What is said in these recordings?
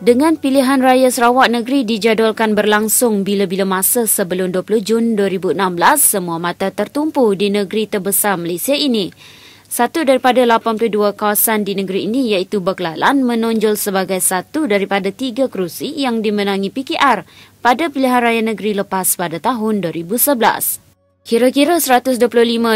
Dengan pilihan raya Sarawak Negeri dijadualkan berlangsung bila-bila masa sebelum 20 Jun 2016, semua mata tertumpu di negeri terbesar Malaysia ini. Satu daripada 82 kawasan di negeri ini iaitu Beklalan menonjol sebagai satu daripada 3 kerusi yang dimenangi PKR pada pilihan raya negeri lepas pada tahun 2011. Kira-kira 125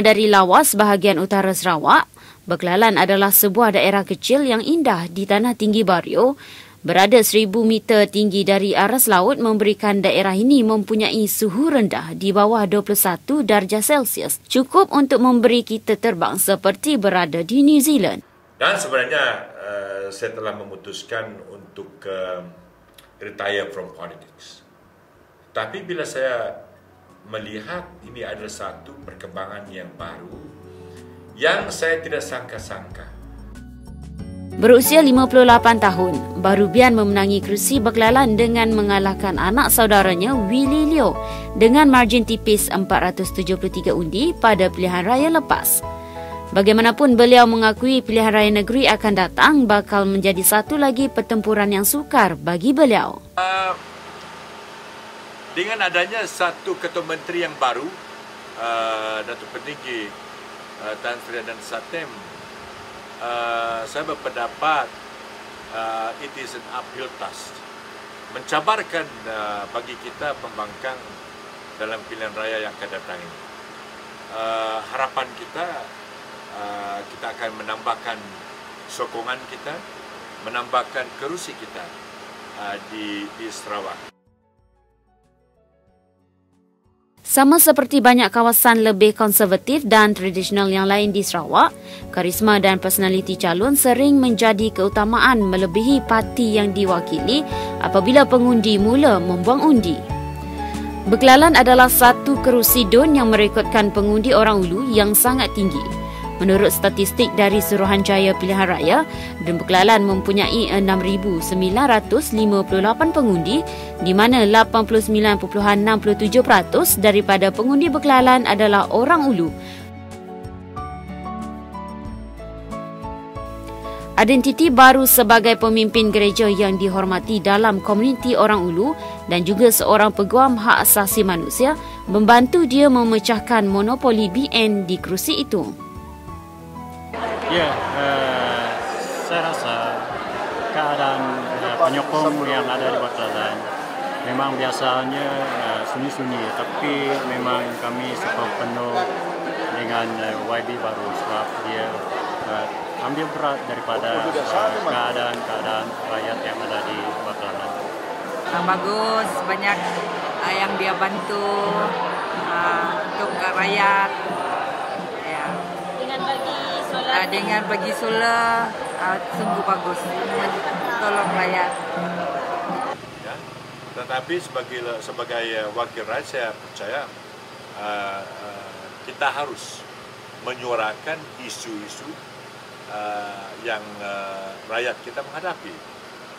dari lawas bahagian utara Sarawak, Beklalan adalah sebuah daerah kecil yang indah di tanah tinggi Bario. Berada 1000 meter tinggi dari aras laut memberikan daerah ini mempunyai suhu rendah di bawah 21 darjah Celsius. Cukup untuk memberi kita terbang seperti berada di New Zealand. Dan sebenarnya saya telah memutuskan untuk retire from politics. Tapi bila saya melihat ini adalah satu perkembangan yang baru yang saya tidak sangka-sangka. Berusia 58 tahun, Barubian memenangi kerusi Beklalan dengan mengalahkan anak saudaranya Willy Leo dengan margin tipis 473 undi pada pilihan raya lepas. Bagaimanapun beliau mengakui pilihan raya negeri akan datang bakal menjadi satu lagi pertempuran yang sukar bagi beliau. Dengan adanya satu ketua menteri yang baru, Datuk Petinggi Tan Sri Adan Satem, saya berpendapat it is an uphill task. Mencabarkan bagi kita pembangkang dalam pilihan raya yang akan datang ini. Harapan kita, kita akan menambahkan sokongan kita, menambahkan kerusi kita di Sarawak. Sama seperti banyak kawasan lebih konservatif dan tradisional yang lain di Sarawak, karisma dan personaliti calon sering menjadi keutamaan melebihi parti yang diwakili apabila pengundi mula membuang undi. Beklalan adalah satu kerusi DUN yang merekodkan pengundi orang Ulu yang sangat tinggi. Menurut statistik dari Suruhanjaya Pilihan Raya, DUN Beklalan mempunyai 6,958 pengundi, di mana 89.67% daripada pengundi Beklalan adalah orang Ulu. Identiti baru sebagai pemimpin gereja yang dihormati dalam komuniti orang Ulu dan juga seorang peguam hak asasi manusia membantu dia memecahkan monopoli BN di kerusi itu. Ya, saya rasa keadaan penyokong yang ada di Beklalan memang biasanya sunyi-sunyi, tapi memang kami sepenuh dengan YB baru sebab dia ambil berat daripada keadaan rakyat yang ada di Beklalan. Bagus, banyak yang dia bantu untuk rakyat. Dengan bagi solar sungguh bagus, tolong rakyat. Ya, tetapi sebagai wakil rakyat saya percaya kita harus menyuarakan isu-isu yang rakyat kita menghadapi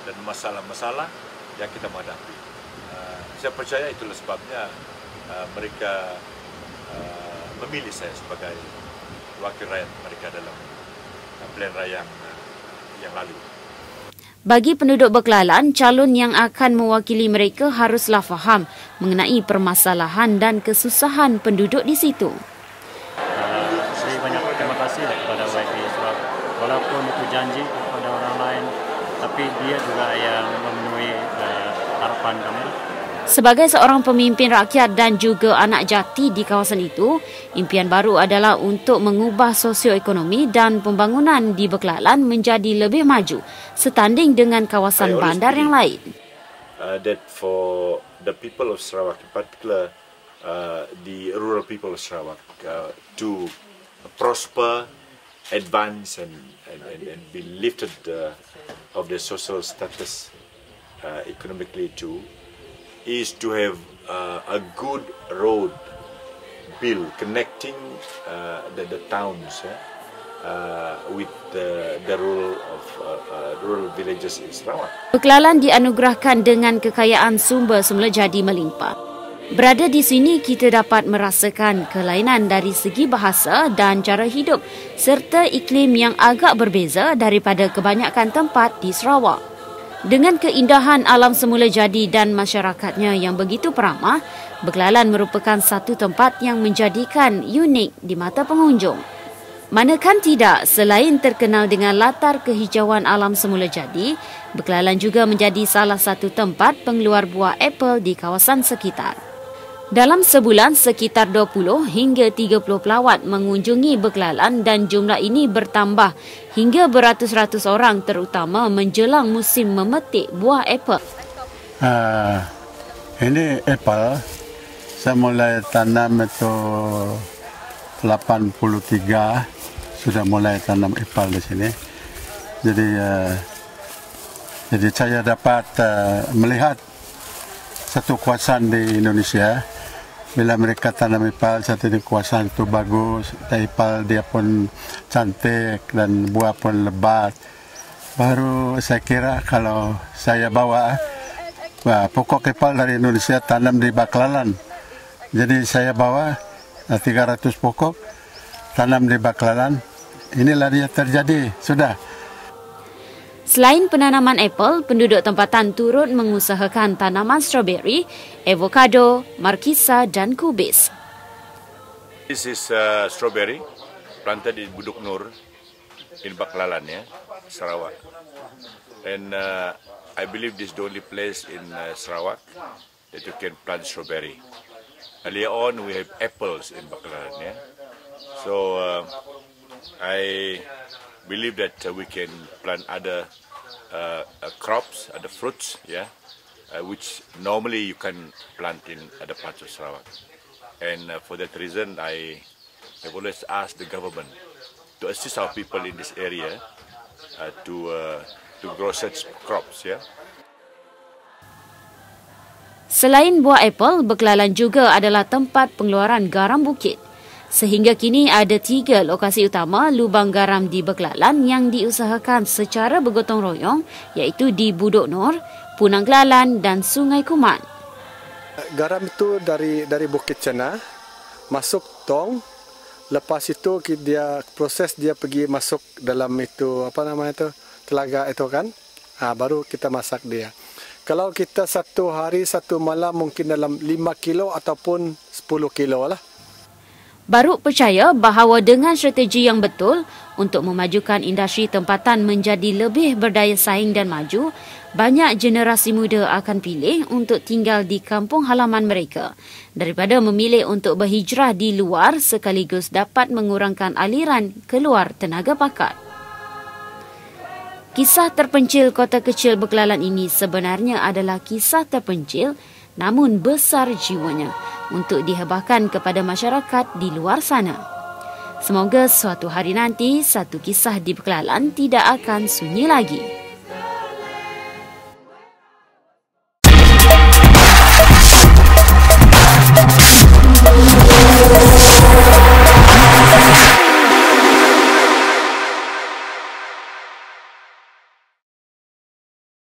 dan masalah-masalah yang kita menghadapi. Saya percaya itulah sebabnya mereka memilih saya sebagai wakil rakyat mereka dalam pilihan raya yang lalu. Bagi penduduk Beklalan, calon yang akan mewakili mereka haruslah faham mengenai permasalahan dan kesusahan penduduk di situ. Saya banyak terima kasih kepada YB sebab walaupun itu janji kepada orang lain, tapi dia juga yang memenuhi harapan kami. Sebagai seorang pemimpin rakyat dan juga anak jati di kawasan itu, impian baru adalah untuk mengubah sosioekonomi dan pembangunan di Beklalan menjadi lebih maju setanding dengan kawasan bandar yang lain. That for the people of Sarawak, in particular the rural people of Sarawak, to prosper, advance and be lifted of their social status economically too, is to have a good road built connecting the towns with the rural villages in Sarawak. Beklalan dianugerahkan dengan kekayaan sumber semula jadi melimpah. Berada di sini kita dapat merasakan kelainan dari segi bahasa dan cara hidup serta iklim yang agak berbeza daripada kebanyakan tempat di Sarawak. Dengan keindahan alam semula jadi dan masyarakatnya yang begitu peramah, Beklalan merupakan satu tempat yang menjadikan unik di mata pengunjung. Manakan tidak, selain terkenal dengan latar kehijauan alam semula jadi, Beklalan juga menjadi salah satu tempat pengeluar buah apel di kawasan sekitar. Dalam sebulan, sekitar 20 hingga 30 pelawat mengunjungi Beklalan dan jumlah ini bertambah hingga beratus-ratus orang terutama menjelang musim memetik buah apel. Ini apel, saya mulai tanam itu 83, sudah mulai tanam apel di sini. Jadi saya dapat melihat satu kawasan di Indonesia. Bila mereka tanam ipal, satu di kawasan itu bagus, ipal dia pun cantik dan buah pun lebat. Baru saya kira kalau saya bawa pokok ipal dari Indonesia tanam di Beklalan. Jadi saya bawa 300 pokok tanam di Beklalan. Inilah dia terjadi, sudah. Selain penanaman apel, penduduk tempatan turut mengusahakan tanaman strawberry, avocado, markisa dan kubis. This is strawberry planted in Buduk Nur in Beklalan, Sarawak. And I believe this is the only place in Sarawak that you can plant strawberry. Earlier on, we have apples in Beklalan, So I believe that we can plant other crops, other fruits, which normally you can plant in other parts of Sarawak. And for that reason, I have always asked the government to assist our people in this area to grow such crops, Selain buah apel, Beklalan juga adalah tempat pengeluaran garam bukit. Sehingga kini ada 3 lokasi utama lubang garam di Beklalan yang diusahakan secara bergotong royong, iaitu di Buduk Nur, Punang Klalan dan Sungai Kuman. Garam itu dari Bukit Cena masuk tong, lepas itu dia proses dia pergi masuk dalam itu telaga itu kan, baru kita masak dia. Kalau kita satu hari satu malam mungkin dalam 5 kilo ataupun 10 kilo lah. Baruk percaya bahawa dengan strategi yang betul untuk memajukan industri tempatan menjadi lebih berdaya saing dan maju, banyak generasi muda akan pilih untuk tinggal di kampung halaman mereka daripada memilih untuk berhijrah di luar sekaligus dapat mengurangkan aliran keluar tenaga pakat. Kisah terpencil kota kecil Beklalan ini sebenarnya adalah kisah terpencil namun besar jiwanya untuk dihebahkan kepada masyarakat di luar sana. Semoga suatu hari nanti satu kisah di Beklalan tidak akan sunyi lagi.